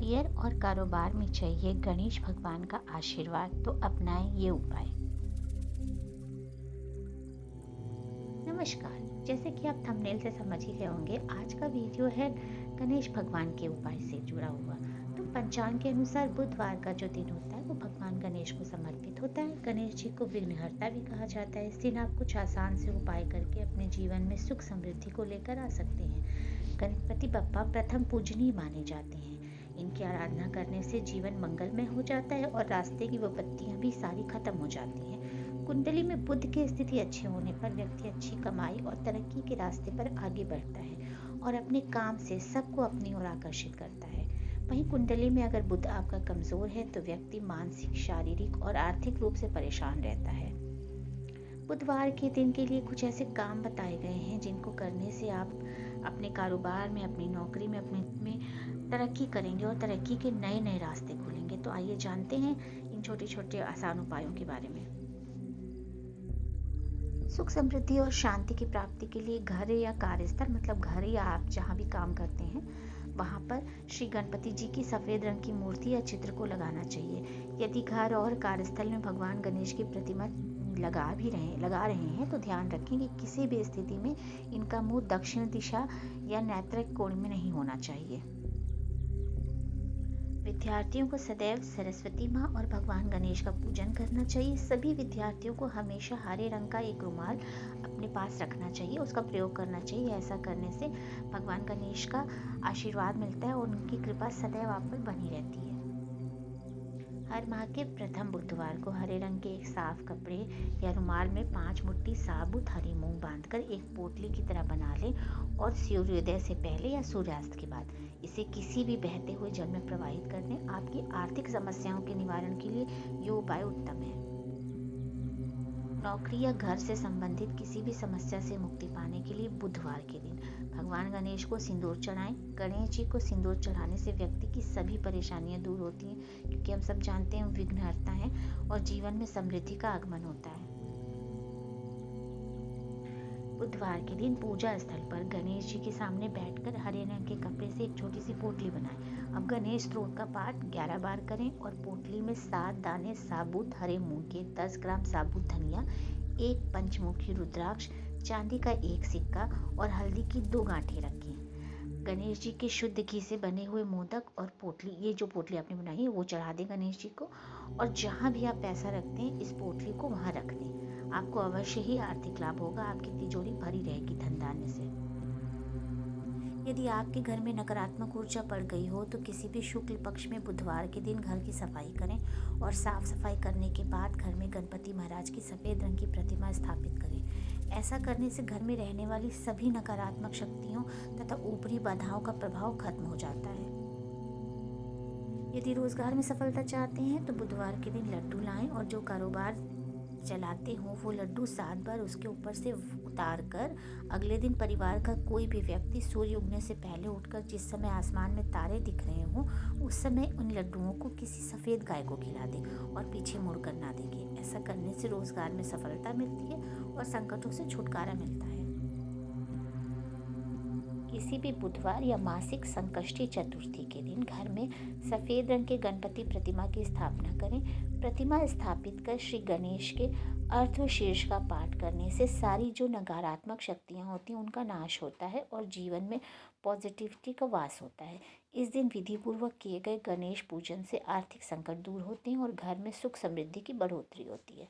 Career और कारोबार में चाहिए गणेश भगवान का आशीर्वाद, तो अपनाएं ये उपाय। नमस्कार। जैसे कि आप थंबनेल से समझ ही गए होंगे, आज का वीडियो है गणेश भगवान के उपाय से जुड़ा हुआ। तो पंचांग के अनुसार बुधवार का जो दिन होता है वो भगवान गणेश को समर्पित होता है। गणेश जी को विघ्नहर्ता भी कहा जाता है। इस दिन आप कुछ आसान से उपाय करके अपने जीवन में सुख समृद्धि को लेकर आ सकते हैं। गणपति बप्पा प्रथम पूजनीय माने जाते हैं। इनकी आराधना करने से जीवन मंगलमय हो जाता है और रास्ते की विपत्तियां भी सारी खत्म हो जाती हैं। कुंडली में बुध की स्थिति अच्छी होने पर व्यक्ति अच्छी कमाई और तरक्की के रास्ते पर आगे बढ़ता है और अपने काम से सबको अपनी ओर आकर्षित करता है। वहीं कुंडली में अगर बुध आपका कमजोर है तो व्यक्ति मानसिक, शारीरिक और आर्थिक रूप से परेशान रहता है। बुधवार के दिन के लिए कुछ ऐसे काम बताए गए हैं जिनको करने से आप अपने कारोबार में, अपनी नौकरी में, अपने में तरक्की करेंगे और तरक्की के नए नए रास्ते खुलेंगे। तो आइए जानते हैं इन छोटे छोटे आसान उपायों के बारे में। सुख समृद्धि और शांति की प्राप्ति के लिए घर या कार्यस्थल, मतलब घर या आप जहाँ भी काम करते हैं, वहाँ पर श्री गणपति जी की सफेद रंग की मूर्ति या चित्र को लगाना चाहिए। यदि घर और कार्यस्थल में भगवान गणेश की प्रतिमा लगा रहे हैं तो ध्यान रखें कि किसी भी स्थिति में इनका मुंह दक्षिण दिशा या नैत्रिक कोण में नहीं होना चाहिए। विद्यार्थियों को सदैव सरस्वती माँ और भगवान गणेश का पूजन करना चाहिए। सभी विद्यार्थियों को हमेशा हरे रंग का एक रुमाल अपने पास रखना चाहिए, उसका प्रयोग करना चाहिए। ऐसा करने से भगवान गणेश का आशीर्वाद मिलता है और उनकी कृपा सदैव आप पर बनी रहती है। हर माह के प्रथम बुधवार को हरे रंग के एक साफ कपड़े या रुमाल में 5 मुट्ठी साबुत हरी मूंग बांधकर एक पोटली की तरह बना लें और सूर्योदय से पहले या सूर्यास्त के बाद इसे किसी भी बहते हुए जल में प्रवाहित कर दें। आपकी आर्थिक समस्याओं के निवारण के लिए ये उपाय उत्तम है। नौकरी या घर से संबंधित किसी भी समस्या से मुक्ति पाने के लिए बुधवार के दिन भगवान गणेश को सिंदूर चढ़ाएं। गणेश जी को सिंदूर चढ़ाने से व्यक्ति की सभी परेशानियां दूर होती हैं, क्योंकि हम सब जानते हैं विघ्नहर्ता हैं और जीवन में समृद्धि का आगमन होता है। बुधवार के दिन पूजा स्थल पर गणेश जी के सामने बैठकर हरे रंग के कपड़े से एक छोटी सी पोटली बनाएं। अब गणेश स्तोत्र का पाठ 11 बार करें और पोटली में 7 दाने साबुत हरे मूंग के, 10 ग्राम साबुत धनिया, एक पंचमुखी रुद्राक्ष, चांदी का एक सिक्का और हल्दी की 2 गांठें रखें। गणेश जी के शुद्ध घी से बने हुए मोदक और पोटली, ये जो पोटली आपने बनाई है वो चढ़ा दें गणेश जी को। और जहाँ भी आप पैसा रखते हैं इस पोटली को वहाँ रख दें। आपको अवश्य ही आर्थिक लाभ होगा, आपकी तिजोरी भरी रहेगी धन धान्य से। यदि आपके घर में नकारात्मक ऊर्जा पड़ गई हो तो किसी भी शुक्ल पक्ष में बुधवार के दिन घर की सफाई करें और साफ सफाई करने के बाद घर में गणपति महाराज की सफेद रंग की प्रतिमा स्थापित करें। ऐसा करने से घर में रहने वाली सभी नकारात्मक शक्तियों तथा ऊपरी बाधाओं का प्रभाव खत्म हो जाता है। यदि रोजगार में सफलता चाहते हैं तो बुधवार के दिन लड्डू लाएं और जो कारोबार चलाते हो वो लड्डू 7 बार उसके ऊपर से उतार कर अगले दिन परिवार का कोई भी व्यक्ति सूर्य उगने से पहले उठकर जिस समय आसमान में तारे दिख रहे हों उस समय उन लड्डुओं को किसी सफ़ेद गाय को खिला दे और पीछे मुड़कर ना देखे। ऐसा करने से रोजगार में सफलता मिलती है और संकटों से छुटकारा मिलता है। किसी भी बुधवार या मासिक संकष्टी चतुर्थी के दिन घर में सफेद रंग के गणपति प्रतिमा की स्थापना करें। प्रतिमा स्थापित कर श्री गणेश के अर्धशीर्ष का पाठ करने से सारी जो नकारात्मक शक्तियाँ होती हैं उनका नाश होता है और जीवन में पॉजिटिविटी का वास होता है। इस दिन विधि पूर्वक किए गए गणेश पूजन से आर्थिक संकट दूर होते हैं और घर में सुख समृद्धि की बढ़ोतरी होती है।